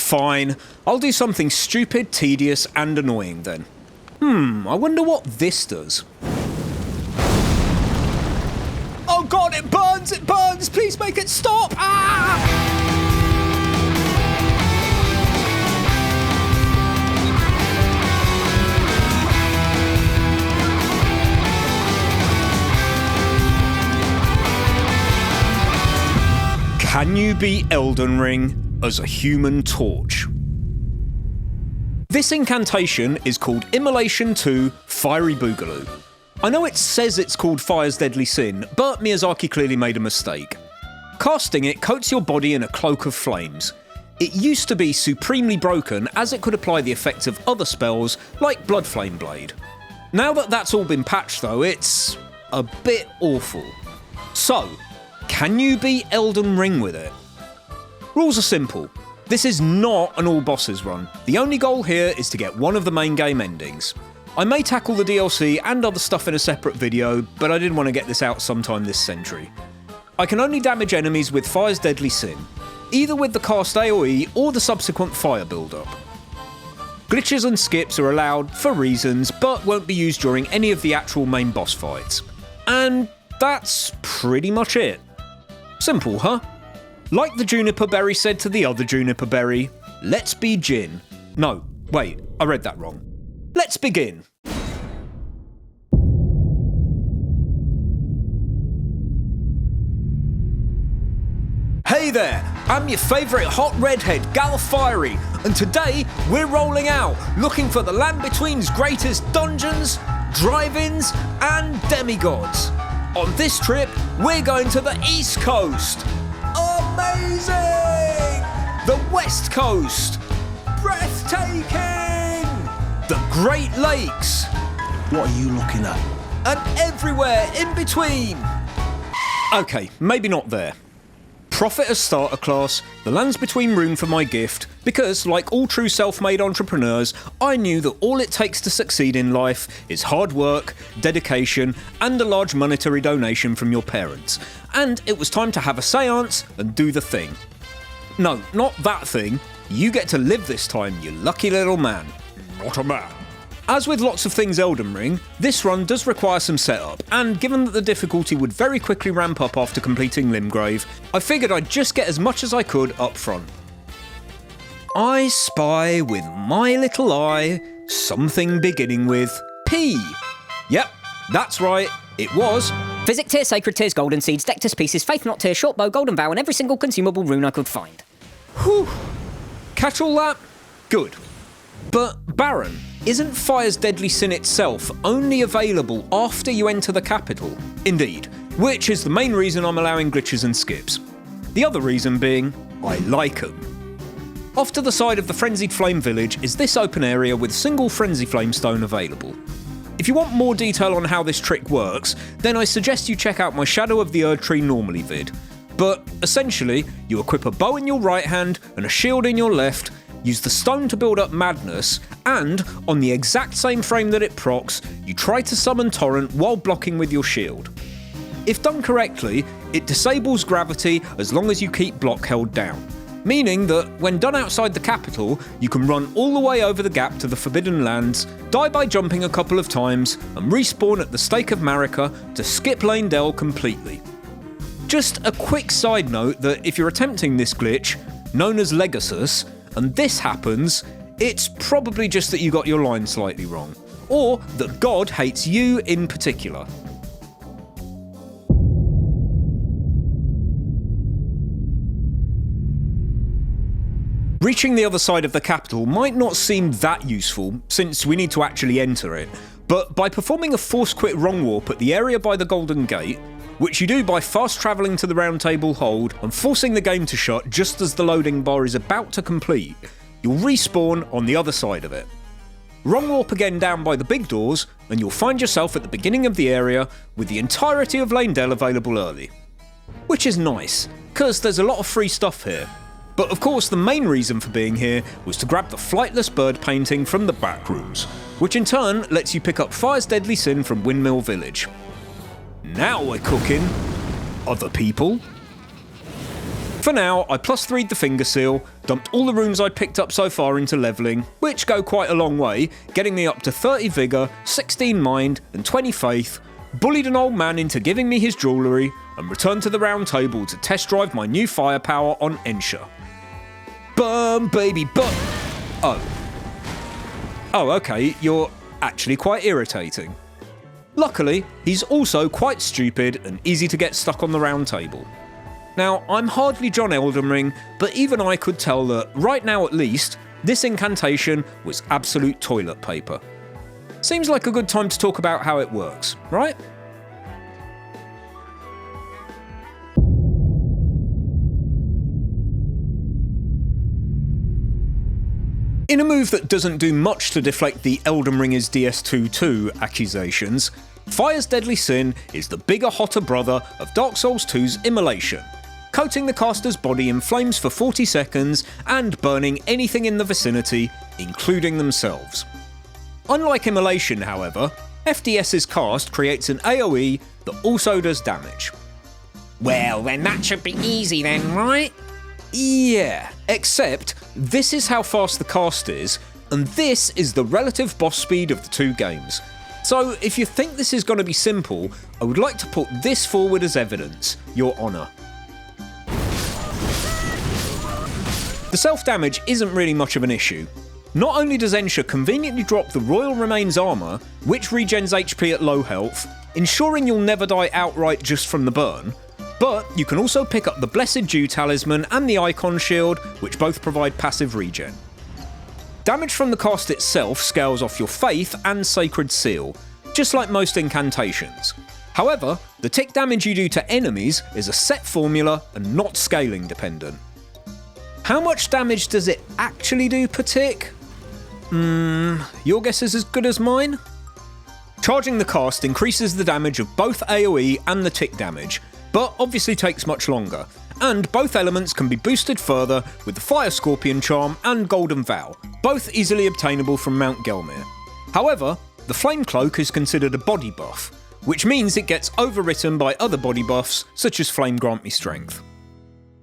Fine, I'll do something stupid, tedious, and annoying then. I wonder what this does. Oh god, it burns! It burns! Please make it stop! Ah! Can you beat Elden Ring as a human torch? This incantation is called Immolation 2 Fiery Boogaloo. I know it says it's called Fire's Deadly Sin, but Miyazaki clearly made a mistake. Casting it coats your body in a cloak of flames. It used to be supremely broken as it could apply the effects of other spells like Blood Flame Blade. Now that that's all been patched though, it's a bit awful. So, can you beat Elden Ring with it? Rules are simple. This is not an all bosses run. The only goal here is to get one of the main game endings. I may tackle the DLC and other stuff in a separate video, but I didn't want to get this out sometime this century. I can only damage enemies with Fire's Deadly Sin, either with the cast AoE or the subsequent fire build-up. Glitches and skips are allowed for reasons, but won't be used during any of the actual main boss fights. And that's pretty much it. Simple, huh? Like the juniper berry said to the other juniper berry, let's be Jin. No, wait, I read that wrong. Let's begin. Hey there, I'm your favourite hot redhead, Gal Fiery, and today we're rolling out, looking for the land between's greatest dungeons, drive-ins, and demigods. On this trip, we're going to the East Coast. Amazing! The West Coast. Breathtaking! The Great Lakes. What are you looking at? And everywhere in between. Okay, maybe not there. Profit as starter class, the lands between room for my gift, because like all true self-made entrepreneurs, I knew that all it takes to succeed in life is hard work, dedication, and a large monetary donation from your parents. And it was time to have a seance and do the thing. No, not that thing. You get to live this time, you lucky little man. Not a man. As with lots of things Elden Ring, this run does require some setup, and given that the difficulty would very quickly ramp up after completing Limgrave, I figured I'd just get as much as I could up front. I spy with my little eye something beginning with P. Yep, that's right, it was Physic Tear, Sacred Tears, Golden Seeds, Dectus Pieces, Faith Not Tear, Short Bow, Golden Bow, and every single consumable rune I could find. Whew. Catch all that? Good. But Baron, isn't Fire's Deadly Sin itself only available after you enter the capital? Indeed, which is the main reason I'm allowing glitches and skips. The other reason being, I like them. Off to the side of the Frenzied Flame Village is this open area with single Frenzy Flame Stone available. If you want more detail on how this trick works, then I suggest you check out my Shadow of the Erdtree Normally vid. But essentially, you equip a bow in your right hand and a shield in your left, use the stone to build up madness, and, on the exact same frame that it procs, you try to summon Torrent while blocking with your shield. If done correctly, it disables gravity as long as you keep block held down, meaning that when done outside the capital, you can run all the way over the gap to the Forbidden Lands, die by jumping a couple of times, and respawn at the Stake of Marika to skip Lane Dell completely. Just a quick side note that if you're attempting this glitch, known as Legasus, and this happens, it's probably just that you got your line slightly wrong, or that God hates you in particular. Reaching the other side of the capital might not seem that useful, since we need to actually enter it, but by performing a force quit wrong warp at the area by the Golden Gate, which you do by fast travelling to the Round Table Hold and forcing the game to shut just as the loading bar is about to complete, you'll respawn on the other side of it. Wrong warp again down by the big doors, and you'll find yourself at the beginning of the area with the entirety of Lane Dell available early. Which is nice, cause there's a lot of free stuff here. But of course the main reason for being here was to grab the flightless bird painting from the back rooms, which in turn lets you pick up Fire's Deadly Sin from Windmill Village. Now we're cooking. Other people. For now, I +3'd the finger seal, dumped all the runes I'd picked up so far into levelling, which go quite a long way, getting me up to 30 vigour, 16 mind, and 20 faith, bullied an old man into giving me his jewellery, and returned to the round table to test drive my new firepower on Ensha. Burn, baby, burn! Oh, okay, you're actually quite irritating. Luckily, he's also quite stupid and easy to get stuck on the round table. Now, I'm hardly John Elden Ring, but even I could tell that, right now at least, this incantation was absolute toilet paper. Seems like a good time to talk about how it works, right? In a move that doesn't do much to deflect the Elden Ring is DS2-2 accusations, Fire's Deadly Sin is the bigger, hotter brother of Dark Souls 2's Immolation, coating the caster's body in flames for 40 seconds and burning anything in the vicinity, including themselves. Unlike Immolation, however, FDS's cast creates an AoE that also does damage. Well, then that should be easy then, right? Yeah, except this is how fast the cast is, and this is the relative boss speed of the two games. So if you think this is going to be simple, I would like to put this forward as evidence, Your Honour. The self-damage isn't really much of an issue. Not only does Ensha conveniently drop the Royal Remains armour, which regens HP at low health, ensuring you'll never die outright just from the burn, but you can also pick up the Blessed Dew Talisman and the Icon Shield, which both provide passive regen. Damage from the cast itself scales off your Faith and Sacred Seal, just like most incantations. However, the tick damage you do to enemies is a set formula and not scaling dependent. How much damage does it actually do per tick? Your guess is as good as mine? Charging the cast increases the damage of both AoE and the tick damage, but obviously takes much longer, and both elements can be boosted further with the Fire Scorpion Charm and Golden Vow, both easily obtainable from Mount Gelmir. However, the Flame Cloak is considered a body buff, which means it gets overwritten by other body buffs such as Flame Grant Me Strength.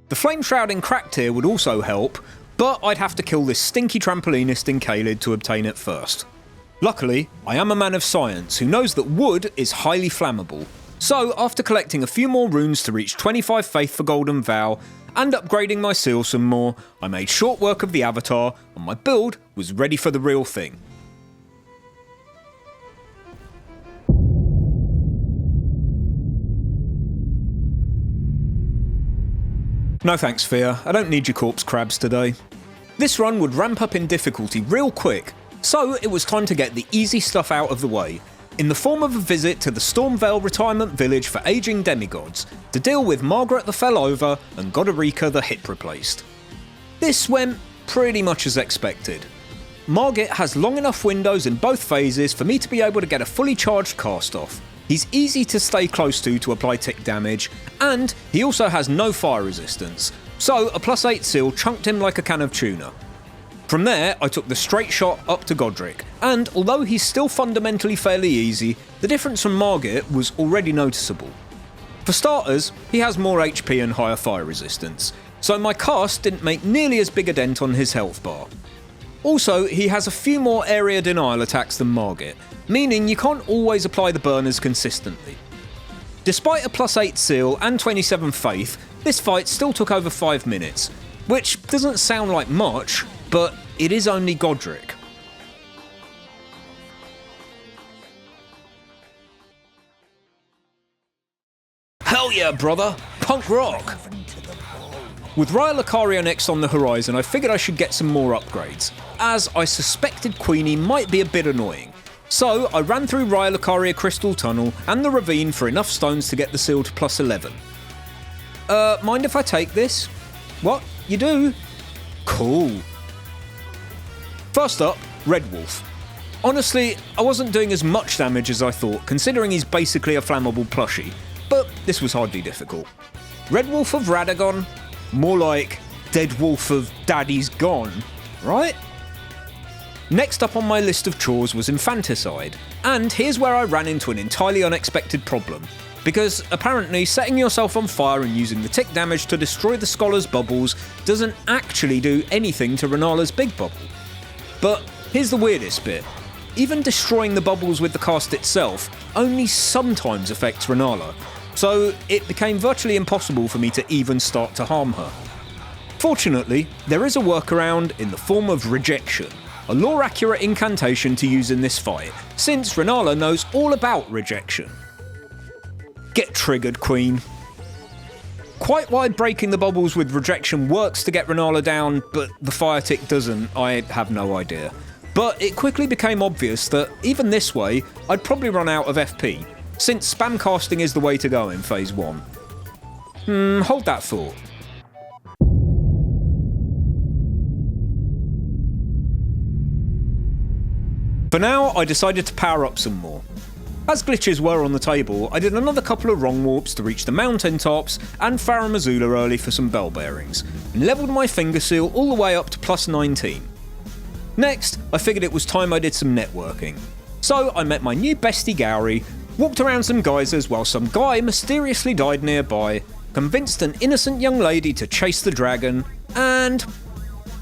The Flame Shroud in Cracktear would also help, but I'd have to kill this stinky trampolinist in Caelid to obtain it first. Luckily, I am a man of science who knows that wood is highly flammable, so after collecting a few more runes to reach 25 faith for Golden Vow, and upgrading my seal some more, I made short work of the avatar, and my build was ready for the real thing. No thanks, Fear, I don't need your corpse crabs today. This run would ramp up in difficulty real quick, so it was time to get the easy stuff out of the way, in the form of a visit to the Stormvale Retirement Village for Aging Demigods, to deal with Margaret the Fell-Over and Goderica the Hip Replaced. This went pretty much as expected. Margit has long enough windows in both phases for me to be able to get a fully charged cast off. He's easy to stay close to apply tick damage, and he also has no fire resistance, so a +8 seal chunked him like a can of tuna. From there, I took the straight shot up to Godric, and although he's still fundamentally fairly easy, the difference from Margit was already noticeable. For starters, he has more HP and higher fire resistance, so my cast didn't make nearly as big a dent on his health bar. Also, he has a few more area denial attacks than Margit, meaning you can't always apply the burners consistently. Despite a +8 seal and 27 faith, this fight still took over 5 minutes, which doesn't sound like much, but it is only Godric. Hell yeah, brother! Punk rock! With Raya Lucaria next on the horizon, I figured I should get some more upgrades, as I suspected Queenie might be a bit annoying. So I ran through Raya Lucaria Crystal Tunnel and the Ravine for enough stones to get the seal to +11. Mind if I take this? What? You do? Cool. First up, Red Wolf. Honestly, I wasn't doing as much damage as I thought, considering he's basically a flammable plushie, but this was hardly difficult. Red Wolf of Radagon? More like Dead Wolf of Daddy's Gone, right? Next up on my list of chores was Infanticide, and here's where I ran into an entirely unexpected problem. because apparently setting yourself on fire and using the tick damage to destroy the scholar's bubbles doesn't actually do anything to Renala's big bubble. But here's the weirdest bit. Even destroying the bubbles with the cast itself only sometimes affects Renala, so it became virtually impossible for me to even start to harm her. Fortunately, there is a workaround in the form of Rejection, a lore-accurate incantation to use in this fight, since Renala knows all about Rejection. Get triggered, Queen. Quite why breaking the bubbles with Rejection works to get Renala down, but the fire tick doesn't, I have no idea. But it quickly became obvious that, even this way, I'd probably run out of FP, since spam casting is the way to go in Phase 1. Hold that thought. For now, I decided to power up some more. As glitches were on the table, I did another couple of wrong warps to reach the mountain tops and Farum Azula early for some bell bearings, and levelled my finger seal all the way up to plus 19. Next, I figured it was time I did some networking. So I met my new bestie Gowry, walked around some geysers while some guy mysteriously died nearby, convinced an innocent young lady to chase the dragon, and...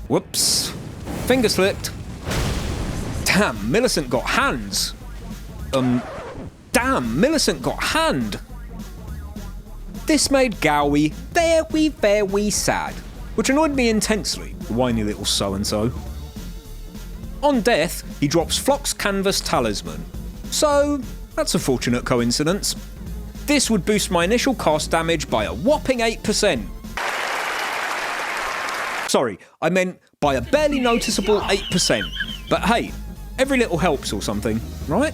whoops. Finger slipped. Damn, Millicent got hands. Damn, Millicent got hand. This made Gowie very sad, which annoyed me intensely, the whiny little so-and-so. On death, he drops Flock's Canvas Talisman. So, that's a fortunate coincidence. This would boost my initial cast damage by a whopping 8%. Sorry, I meant by a barely noticeable 8%. But hey, every little helps or something, right?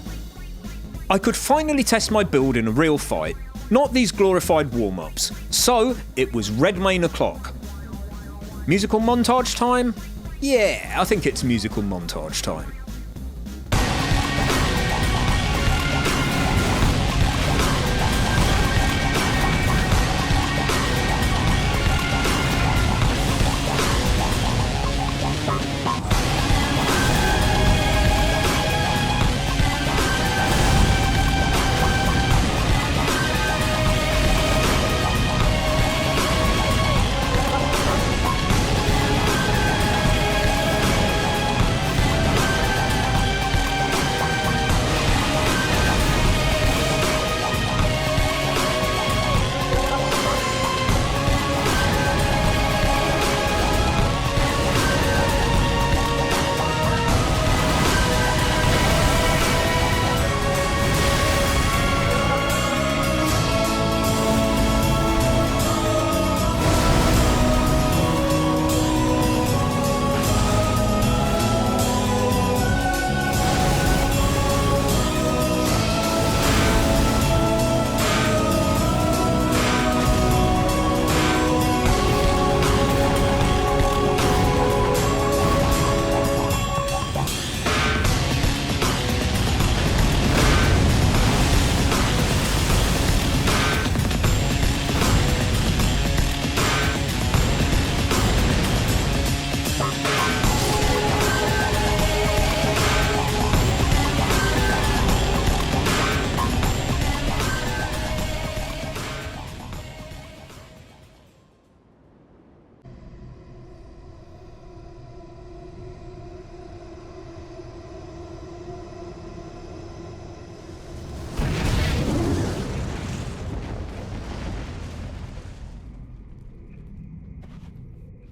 I could finally test my build in a real fight, not these glorified warm-ups. So, it was Redmane o'clock. Musical montage time? Yeah, I think it's musical montage time.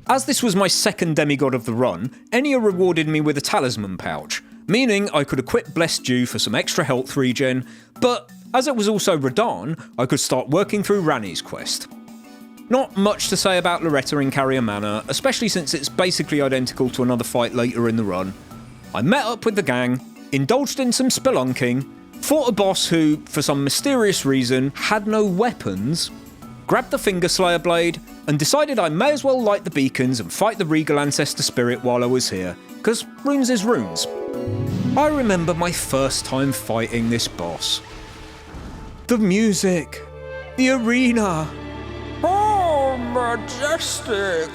As this was my second demigod of the run, Enya rewarded me with a talisman pouch, meaning I could equip Blessed Dew for some extra health regen, but as it was also Radahn, I could start working through Ranni's quest. Not much to say about Loretta in Carrier Manor, especially since it's basically identical to another fight later in the run. I met up with the gang, indulged in some spelunking, fought a boss who, for some mysterious reason, had no weapons, grabbed the Finger Slayer blade, and decided I may as well light the beacons and fight the Regal Ancestor Spirit while I was here, cause runes is runes. I remember my first time fighting this boss. The music, the arena. Oh, majestic.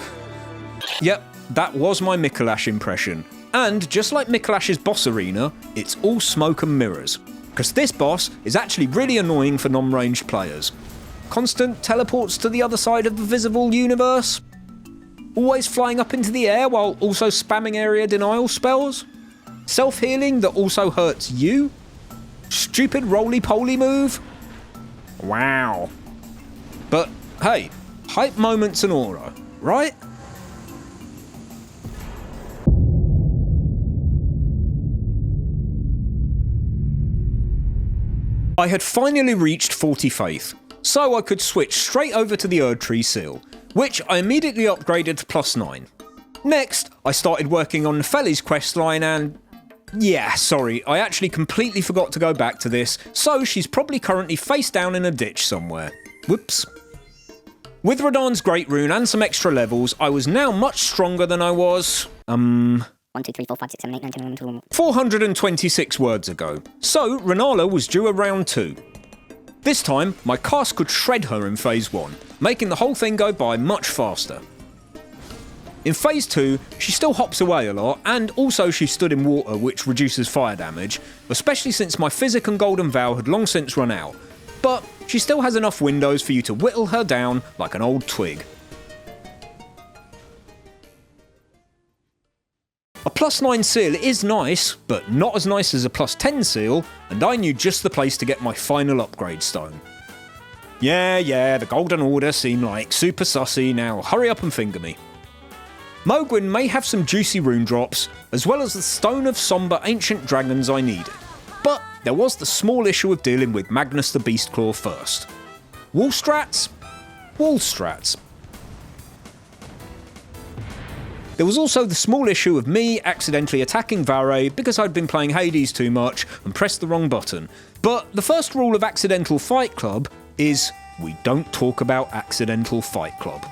Yep, that was my Mikolash impression. And just like Mikolash's boss arena, it's all smoke and mirrors. because this boss is actually really annoying for non-ranged players. Constant teleports to the other side of the visible universe. Always flying up into the air while also spamming area denial spells. Self-healing that also hurts you. Stupid roly-poly move. Wow. But hey, hype moments and aura, right? I had finally reached 40 faith, so I could switch straight over to the Erdtree seal, which I immediately upgraded to +9. Next, I started working on Nepheli's questline and... yeah, sorry, I actually completely forgot to go back to this, so she's probably currently face down in a ditch somewhere. Whoops. With Radahn's Great Rune and some extra levels, I was now much stronger than I was... 1, 2, 3, 4, 5, 6, 7, 8, 9, 10, 11, 12. 426 words ago, so Renala was due a round 2. This time, my cast could shred her in Phase 1, making the whole thing go by much faster. In Phase 2, she still hops away a lot, and also she stood in water, which reduces fire damage, especially since my Physic and Golden Vow had long since run out. But she still has enough windows for you to whittle her down like an old twig. A +9 seal is nice, but not as nice as a +10 seal, and I knew just the place to get my final upgrade stone. Yeah, the Golden Order seem like super sussy, now hurry up and finger me. Mogwyn may have some juicy rune drops, as well as the Stone of Somber Ancient Dragons I needed, but there was the small issue of dealing with Magnus the Beastclaw first. Wall strats? Wall strats. There was also the small issue of me accidentally attacking Vare because I'd been playing Hades too much and pressed the wrong button. But the first rule of Accidental Fight Club is we don't talk about Accidental Fight Club.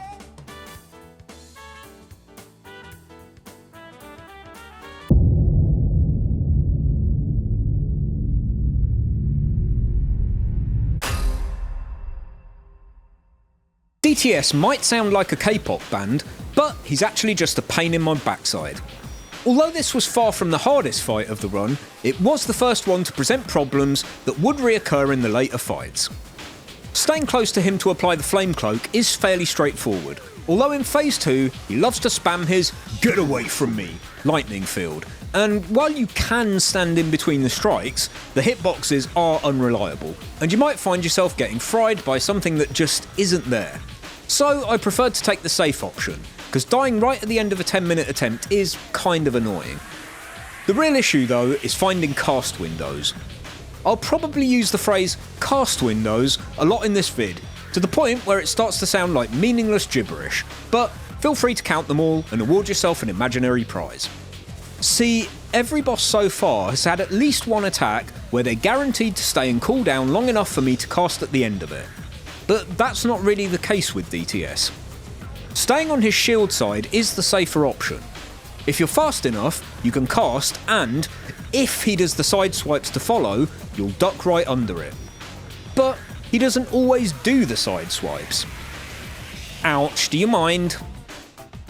DTS might sound like a K-pop band, but he's actually just a pain in my backside. Although this was far from the hardest fight of the run, it was the first one to present problems that would reoccur in the later fights. Staying close to him to apply the Flame Cloak is fairly straightforward, although in Phase 2 he loves to spam his "get away from me" lightning field, and while you can stand in between the strikes, the hitboxes are unreliable, and you might find yourself getting fried by something that just isn't there. So I preferred to take the safe option, because dying right at the end of a 10-minute attempt is kind of annoying. The real issue though is finding cast windows. I'll probably use the phrase cast windows a lot in this vid, to the point where it starts to sound like meaningless gibberish, but feel free to count them all and award yourself an imaginary prize. See, every boss so far has had at least one attack where they're guaranteed to stay in cooldown long enough for me to cast at the end of it. But that's not really the case with DTS. Staying on his shield side is the safer option. If you're fast enough, you can cast and, if he does the side swipes to follow, you'll duck right under it. But he doesn't always do the side swipes. Ouch, do you mind?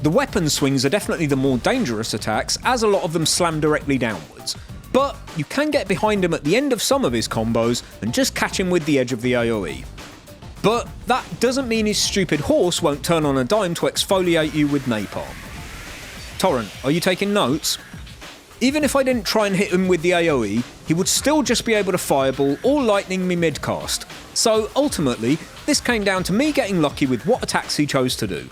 The weapon swings are definitely the more dangerous attacks, as a lot of them slam directly downwards. But you can get behind him at the end of some of his combos and just catch him with the edge of the AoE. But that doesn't mean his stupid horse won't turn on a dime to exfoliate you with napalm. Torrent, are you taking notes? Even if I didn't try and hit him with the AoE, he would still just be able to fireball or lightning me mid-cast. So ultimately, this came down to me getting lucky with what attacks he chose to do.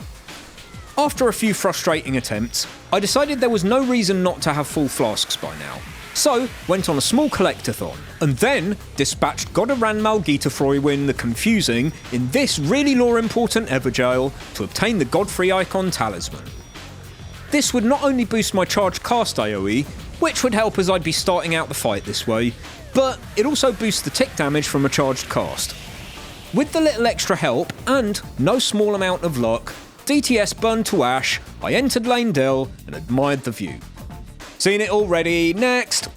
After a few frustrating attempts, I decided there was no reason not to have full flasks by now. So, went on a small collectathon, and then dispatched God of Ranmal Gitafroywin the Confusing in this really lore-important Everjail to obtain the Godfrey Icon Talisman. This would not only boost my charged cast AoE, which would help as I'd be starting out the fight this way, but it also boosts the tick damage from a charged cast. With the little extra help, and no small amount of luck, DTS burned to ash, I entered Lane Dell and admired the view. Seen it already, next!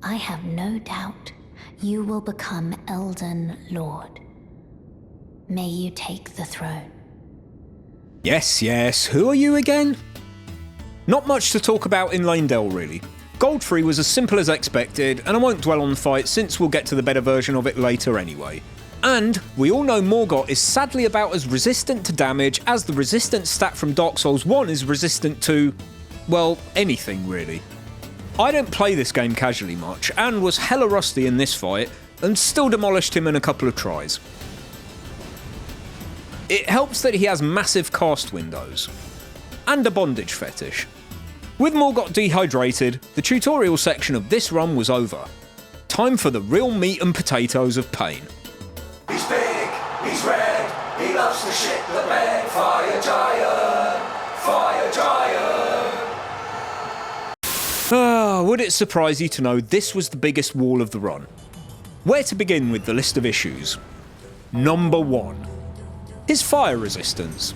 I have no doubt you will become Elden Lord. May you take the throne. Yes, who are you again? Not much to talk about in Leyndell really. Godfrey was as simple as expected, and I won't dwell on the fight since we'll get to the better version of it later anyway. And we all know Morgott is sadly about as resistant to damage as the resistance stat from Dark Souls 1 is resistant to, well, anything really. I don't play this game casually much, and was hella rusty in this fight, and still demolished him in a couple of tries. It helps that he has massive cast windows, and a bondage fetish. With Morgott dehydrated, the tutorial section of this run was over. Time for the real meat and potatoes of pain. He's big, he's red, he loves to shit the bed. Fire giant, fire giant. Would it surprise you to know this was the biggest wall of the run? Where to begin with the list of issues? Number 1. His fire resistance.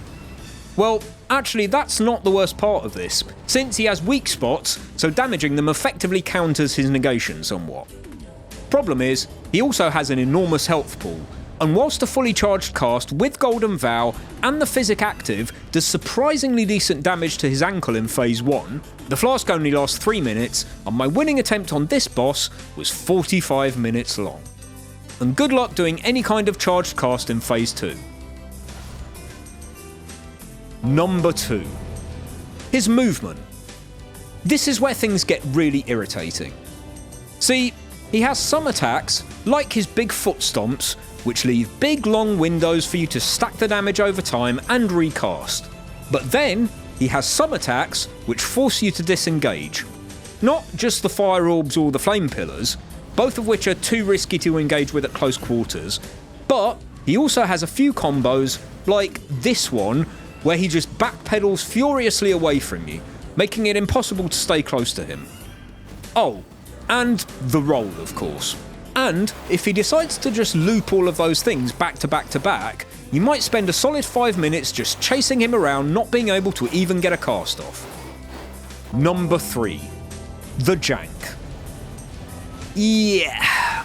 Well, actually that's not the worst part of this, since he has weak spots, so damaging them effectively counters his negation somewhat. Problem is, he also has an enormous health pool, and whilst a fully charged cast with Golden Vow and the Physic active does surprisingly decent damage to his ankle in phase 1, the flask only lasts 3 minutes, and my winning attempt on this boss was 45 minutes long. And good luck doing any kind of charged cast in phase 2. Number 2. His movement. This is where things get really irritating. See, he has some attacks, like his big foot stomps, which leave big long windows for you to stack the damage over time and recast. But then, he has some attacks which force you to disengage. Not just the fire orbs or the flame pillars, both of which are too risky to engage with at close quarters, but he also has a few combos, like this one, where he just backpedals furiously away from you, making it impossible to stay close to him. Oh, and the roll, of course. And if he decides to just loop all of those things back to back to back, you might spend a solid 5 minutes just chasing him around, not being able to even get a cast off. Number 3. The jank. Yeah.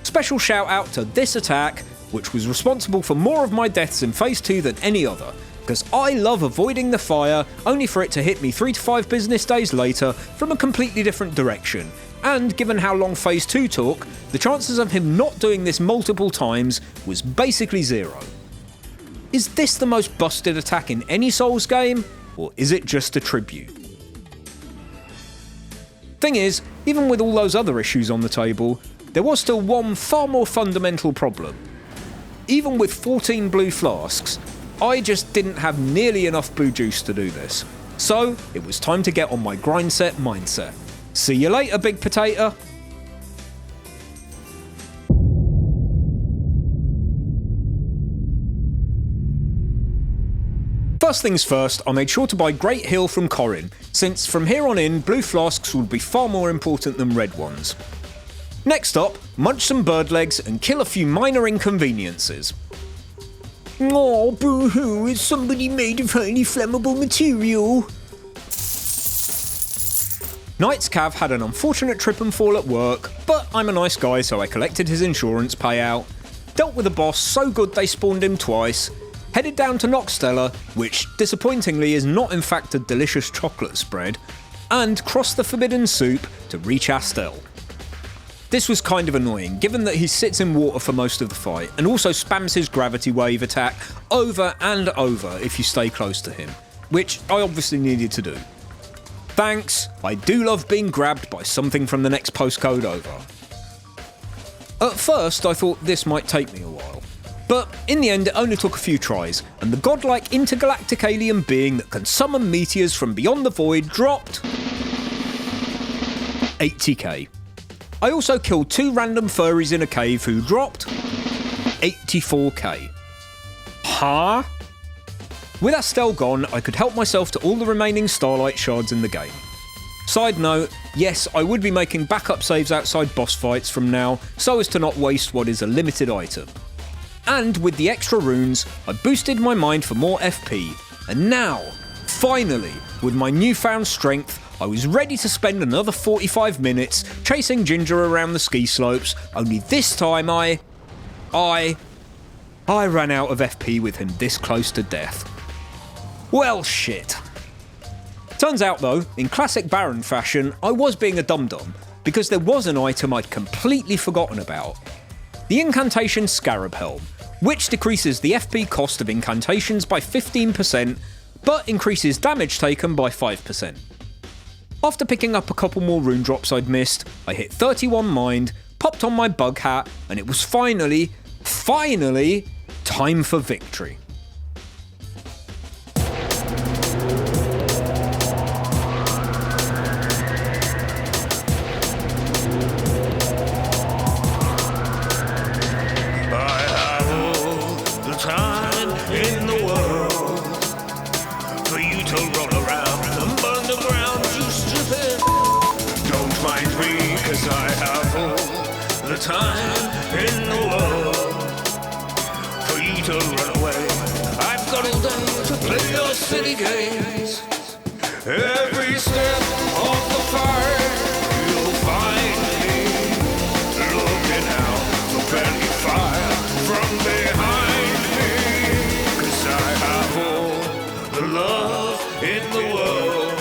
Special shout out to this attack, which was responsible for more of my deaths in phase 2 than any other, because I love avoiding the fire only for it to hit me 3 to 5 business days later from a completely different direction, and given how long phase 2 took, the chances of him not doing this multiple times was basically 0. Is this the most busted attack in any Souls game, or is it just a tribute? Thing is, even with all those other issues on the table, there was still one far more fundamental problem. Even with 14 blue flasks, I just didn't have nearly enough blue juice to do this. So, it was time to get on my grind set mindset. See you later, big potato! First things first, I made sure to buy Great Heal from Corin, since from here on in, blue flasks would be far more important than red ones. Next up, munch some bird legs and kill a few minor inconveniences. Oh, boo-hoo, is somebody made of highly flammable material? Knight's Cav had an unfortunate trip and fall at work, but I'm a nice guy so I collected his insurance payout, dealt with a boss so good they spawned him twice, headed down to Noxtella, which disappointingly is not in fact a delicious chocolate spread, and crossed the Forbidden Soup to reach Astel. This was kind of annoying, given that he sits in water for most of the fight, and also spams his gravity wave attack over and over if you stay close to him, which I obviously needed to do. Thanks, I do love being grabbed by something from the next postcode over. At first I thought this might take me a while, but in the end it only took a few tries, and the godlike intergalactic alien being that can summon meteors from beyond the void dropped 80k. I also killed 2 random furries in a cave who dropped 84k. Huh? With Astel gone, I could help myself to all the remaining Starlight shards in the game. Side note, yes, I would be making backup saves outside boss fights from now, so as to not waste what is a limited item. And with the extra runes, I boosted my mind for more FP, and now, finally, with my newfound strength, I was ready to spend another 45 minutes chasing Ginger around the ski slopes, only this time I ran out of FP with him this close to death. Well, shit. Turns out though, in classic Baron fashion, I was being a dum-dum, because there was an item I'd completely forgotten about. The incantation Scarab Helm, which decreases the FP cost of incantations by 15%, but increases damage taken by 5%. After picking up a couple more rune drops I'd missed, I hit 31 mind, popped on my bug hat, and it was finally, time for victory. Time in the world for you to run away. I've got all day to play your city games. Every step of the fight, you'll find me looking out for friendly fire from behind me. 'Cause I have all the love in the world.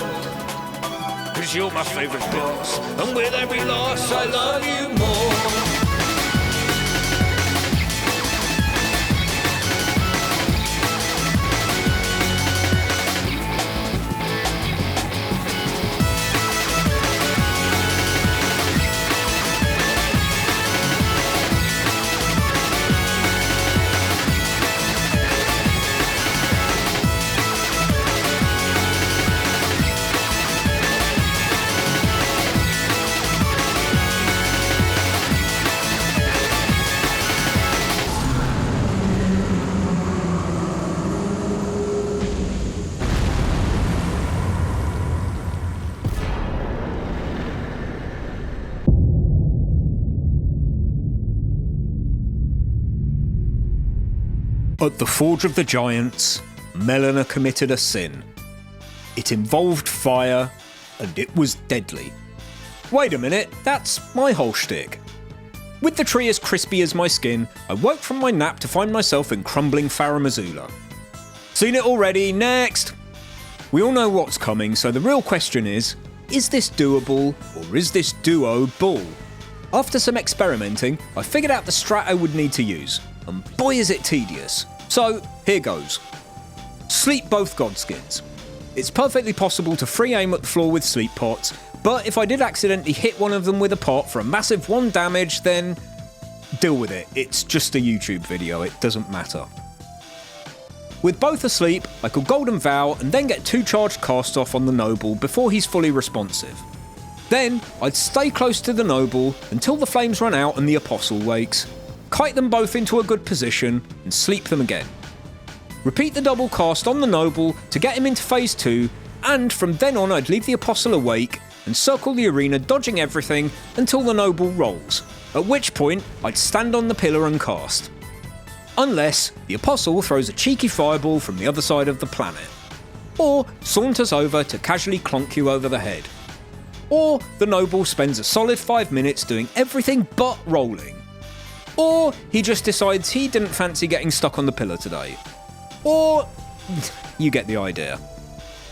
'Cause you're my favorite boss, and with every loss I love you more. At the Forge of the Giants, Melina committed a sin. It involved fire, and it was deadly. Wait a minute, that's my whole shtick. With the tree as crispy as my skin, I woke from my nap to find myself in crumbling Farum Azula. Seen it already, next! We all know what's coming, so the real question is this doable, or is this duo bull? After some experimenting, I figured out the strat I would need to use, and boy is it tedious. So, here goes. Sleep both Godskins. It's perfectly possible to free aim at the floor with sleep pots, but if I did accidentally hit one of them with a pot for a massive 1 damage, then deal with it. It's just a YouTube video, it doesn't matter. With both asleep, I could Golden Vow and then get 2 charged cast off on the Noble before he's fully responsive. Then, I'd stay close to the Noble until the flames run out and the Apostle wakes, kite them both into a good position, and sleep them again. Repeat the double cast on the Noble to get him into phase 2, and from then on I'd leave the Apostle awake and circle the arena dodging everything until the Noble rolls, at which point I'd stand on the pillar and cast. Unless the Apostle throws a cheeky fireball from the other side of the planet, or saunters over to casually clonk you over the head, or the Noble spends a solid 5 minutes doing everything but rolling. Or he just decides he didn't fancy getting stuck on the pillar today. Or you get the idea.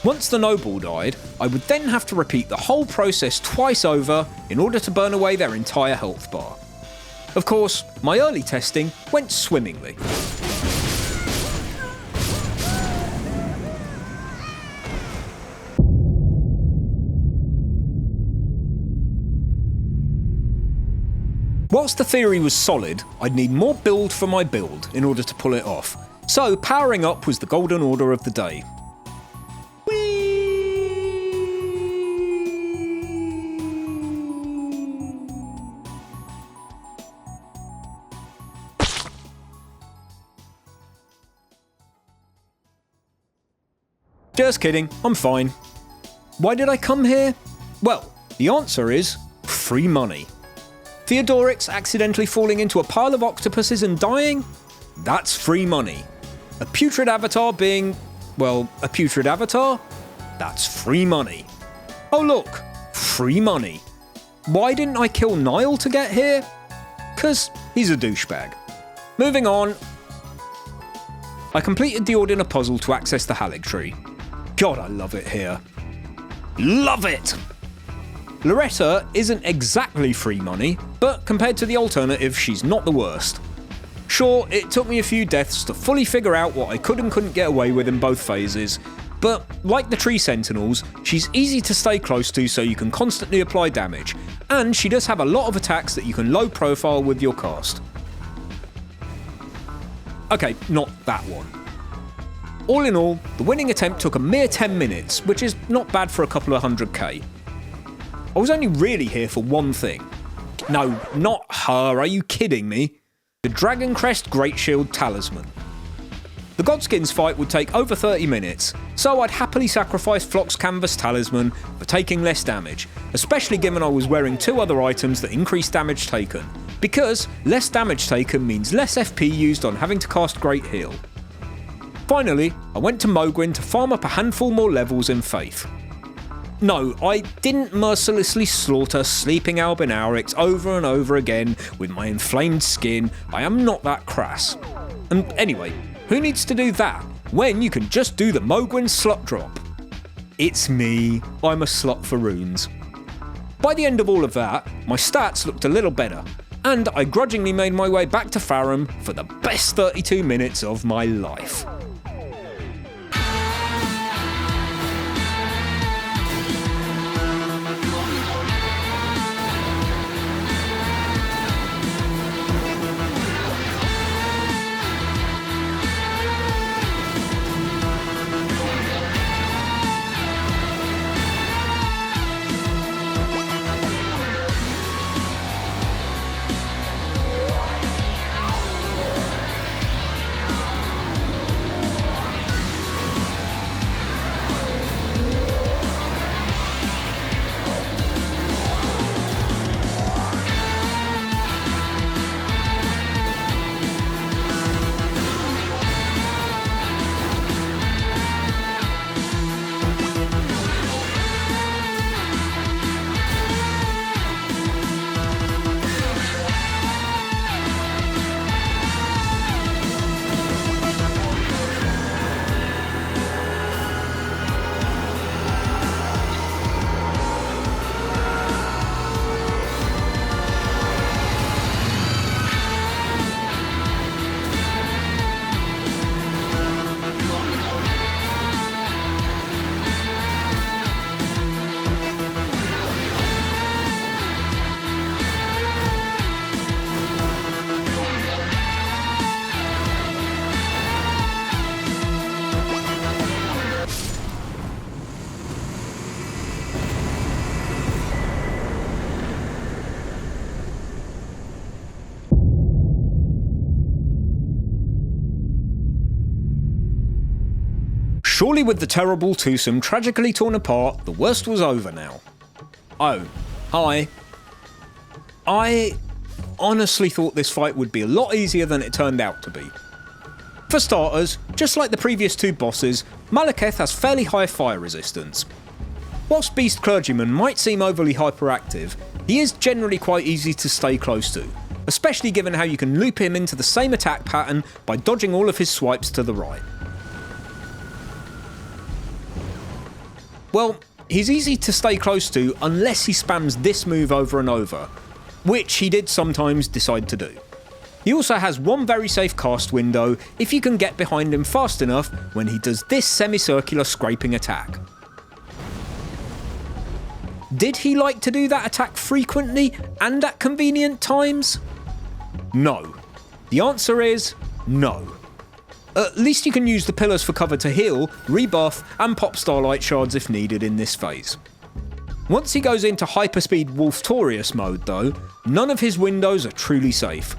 Once the Noble died, I would then have to repeat the whole process twice over in order to burn away their entire health bar. Of course, my early testing went swimmingly. Whilst the theory was solid, I'd need more build for my build in order to pull it off, so powering up was the golden order of the day. Just kidding, I'm fine. Why did I come here? Well, the answer is free money. Theodorix accidentally falling into a pile of octopuses and dying? That's free money. A putrid avatar being, well, a putrid avatar? That's free money. Oh look, free money. Why didn't I kill Niall to get here? 'Cause he's a douchebag. Moving on. I completed the Ordina puzzle to access the Halleck tree. God, I love it here. Love it! Loretta isn't exactly free money, but compared to the alternative, she's not the worst. Sure, it took me a few deaths to fully figure out what I could and couldn't get away with in both phases, but like the Tree Sentinels, she's easy to stay close to so you can constantly apply damage, and she does have a lot of attacks that you can low profile with your cast. Okay, not that one. All in all, the winning attempt took a mere 10 minutes, which is not bad for a couple of 100k. I was only really here for one thing. No, not her, are you kidding me? The Dragon Crest Great Shield Talisman. The Godskins fight would take over 30 minutes, so I'd happily sacrifice Flock's Canvas Talisman for taking less damage, especially given I was wearing 2 other items that increase damage taken, because less damage taken means less FP used on having to cast Great Heal. Finally, I went to Mogwin to farm up a handful more levels in Faith. No, I didn't mercilessly slaughter sleeping Albinaurix over and over again with my inflamed skin. I am not that crass. And anyway, who needs to do that when you can just do the Mogwin slut drop? It's me, I'm a slut for runes. By the end of all of that, my stats looked a little better, and I grudgingly made my way back to Farum for the best 32 minutes of my life. Surely with the terrible twosome tragically torn apart, the worst was over now. Oh, hi. I honestly thought this fight would be a lot easier than it turned out to be. For starters, just like the previous 2 bosses, Malekith has fairly high fire resistance. Whilst Beast Clergyman might seem overly hyperactive, he is generally quite easy to stay close to, especially given how you can loop him into the same attack pattern by dodging all of his swipes to the right. Well, he's easy to stay close to unless he spams this move over and over, which he did sometimes decide to do. He also has one very safe cast window if you can get behind him fast enough when he does this semicircular scraping attack. Did he like to do that attack frequently and at convenient times? No. The answer is no. At least you can use the pillars for cover to heal, rebuff, and pop Starlight Shards if needed in this phase. Once he goes into Hyperspeed Wolftorius mode though, none of his windows are truly safe.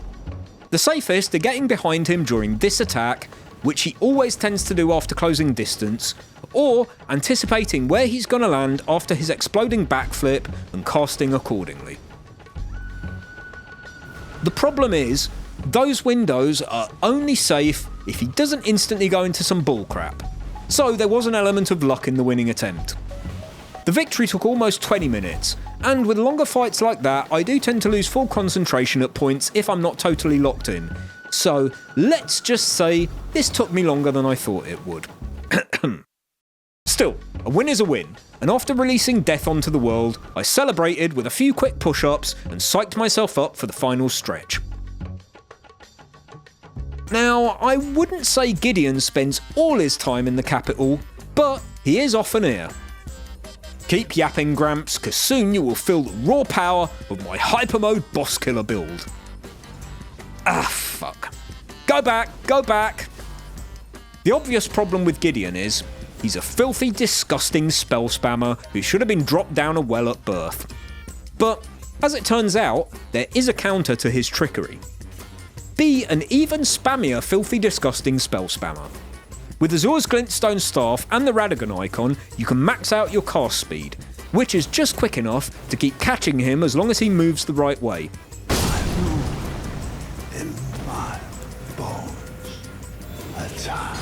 The safest are getting behind him during this attack, which he always tends to do after closing distance, or anticipating where he's gonna land after his exploding backflip and casting accordingly. The problem is, those windows are only safe if he doesn't instantly go into some bullcrap, so there was an element of luck in the winning attempt. The victory took almost 20 minutes, and with longer fights like that I do tend to lose full concentration at points if I'm not totally locked in, so let's just say this took me longer than I thought it would. Still, A win is a win, and after releasing Death onto the world, I celebrated with a few quick push-ups and psyched myself up for the final stretch. Now, I wouldn't say Gideon spends all his time in the capital, but he is often here. Keep yapping, Gramps, cause soon you will feel the raw power of my hyper mode boss killer build. Ah, fuck. Go back, go back! The obvious problem with Gideon is, he's a filthy, disgusting spell spammer who should have been dropped down a well at birth. But, as it turns out, there is a counter to his trickery. Be an even spammier, filthy, disgusting spell spammer. With Azur's Glintstone Staff and the Radagon icon, you can max out your cast speed, which is just quick enough to keep catching him as long as he moves the right way. In my bones, a child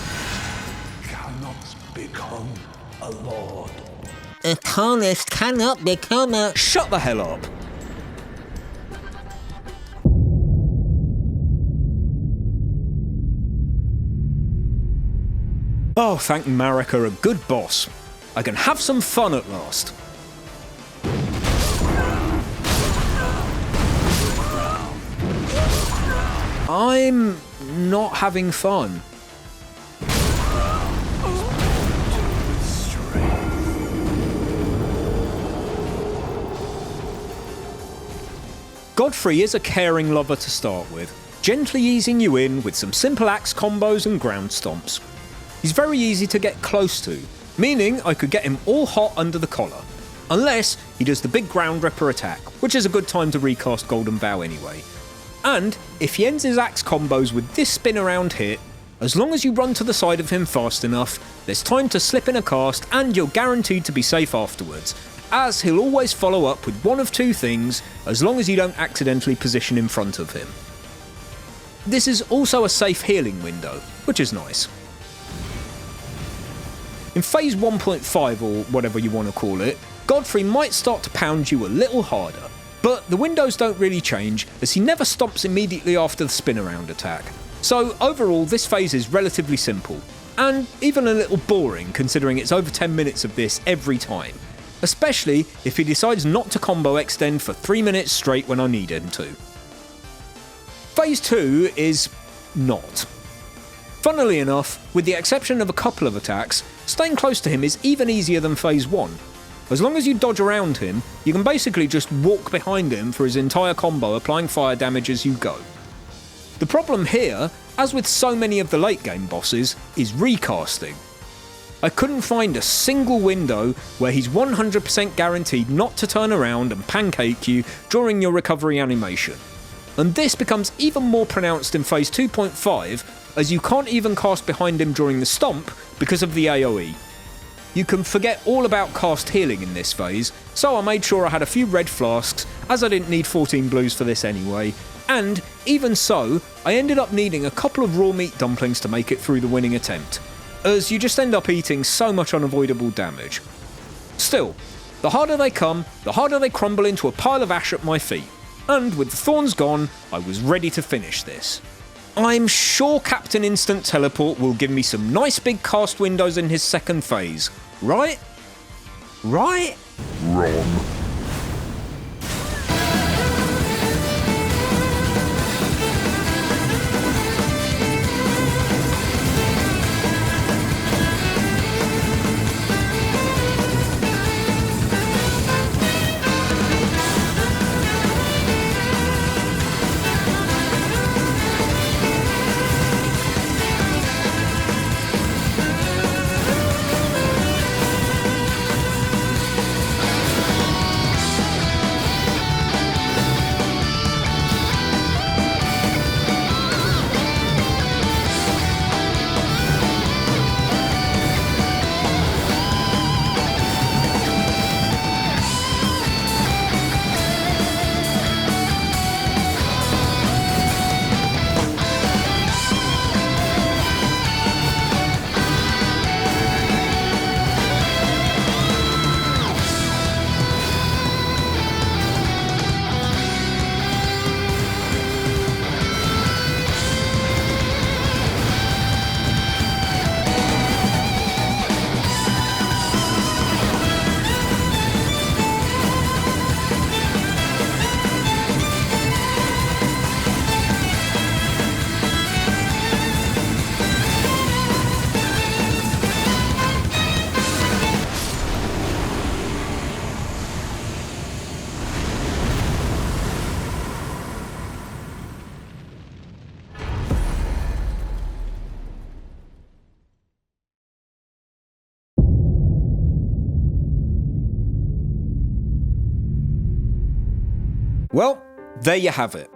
cannot become a lord. A tallest cannot become a... Shut the hell up! Oh, thank Marika, a good boss. I can have some fun at last. I'm not having fun. Godfrey is a caring lover to start with, gently easing you in with some simple axe combos and ground stomps. He's very easy to get close to, meaning I could get him all hot under the collar. Unless he does the big ground ripper attack, which is a good time to recast Golden Bow anyway. And if he ends his axe combos with this spin around hit, as long as you run to the side of him fast enough, there's time to slip in a cast and you're guaranteed to be safe afterwards, as he'll always follow up with one of two things, as long as you don't accidentally position in front of him. This is also a safe healing window, which is nice. In phase 1.5, or whatever you want to call it, Godfrey might start to pound you a little harder, but the windows don't really change as he never stomps immediately after the spin around attack. So overall this phase is relatively simple, and even a little boring considering it's over 10 minutes of this every time, especially if he decides not to combo extend for 3 minutes straight when I need him to. Phase 2 is not. Funnily enough, with the exception of a couple of attacks, staying close to him is even easier than phase 1. As long as you dodge around him, you can basically just walk behind him for his entire combo, applying fire damage as you go. The problem here, as with so many of the late game bosses, is recasting. I couldn't find a single window where he's 100% guaranteed not to turn around and pancake you during your recovery animation. And this becomes even more pronounced in phase 2.5, as you can't even cast behind him during the stomp because of the AoE. You can forget all about cast healing in this phase, so I made sure I had a few red flasks, as I didn't need 14 blues for this anyway, and even so, I ended up needing a couple of raw meat dumplings to make it through the winning attempt, as you just end up eating so much unavoidable damage. Still, the harder they come, the harder they crumble into a pile of ash at my feet, and with the thorns gone, I was ready to finish this. I'm sure Captain Instant Teleport will give me some nice big cast windows in his second phase, right? Right? Wrong. Well, there you have it.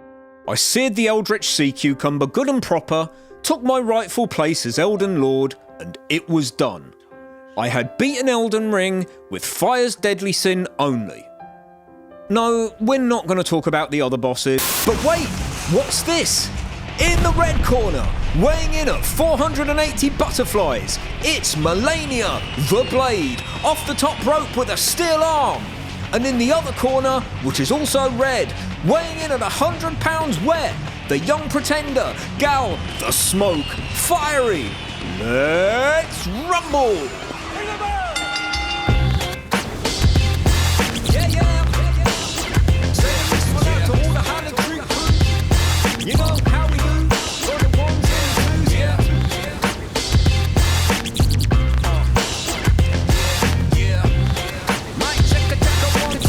I seared the Eldritch Sea Cucumber good and proper, took my rightful place as Elden Lord, and it was done. I had beaten Elden Ring with Fire's Deadly Sin only. No, we're not going to talk about the other bosses. But wait, what's this? In the red corner, weighing in at 480 butterflies, it's Melania, the Blade, off the top rope with a steel arm. And in the other corner, which is also red, weighing in at 100 pounds wet, the young pretender, Gal, the Smoke, Fiery. Let's rumble! Yeah, yeah. Say this one out to all the Highland Creek crew. You know how we do. For the ones and twos, yeah. Yeah. Mic check a 1, 2.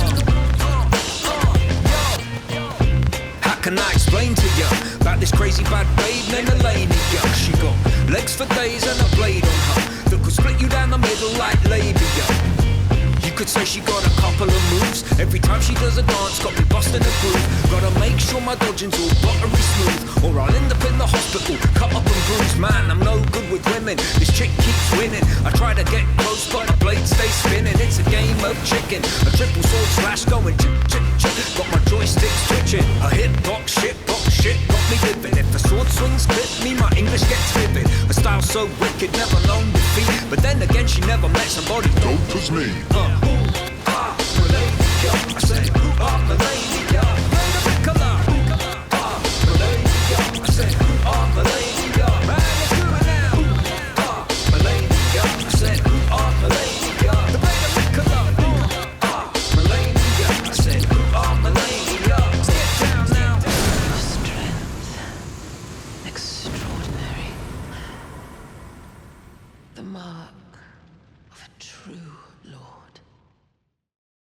How can I explain to you about this crazy bad babe named Melania? She got legs for days and a blade on her that could split you down the middle like labia. You could say she got a couple of moves. Every time she does a dance, got me busting a groove. Gotta make sure my dodging's all buttery smooth, or I'll end up in the hospital, cut up and bruised. Man, I'm no good with women. This chick keeps winning. I try to get close, but the blade stays spinning. It's a game of chicken. A triple sword slash going chick, chick, chick. Got my joysticks twitching. A hip box shit got me living. If the sword swings clip me, my English gets vivid. A style so wicked, never known defeat. But then again, she never met somebody dope as me. I said, who are Melania? I said, who are Melania? Man, let's do it now. Melania. I said, who are Melania? The Melania. I said, who are Melania? Get down now. Strength extraordinary. The mark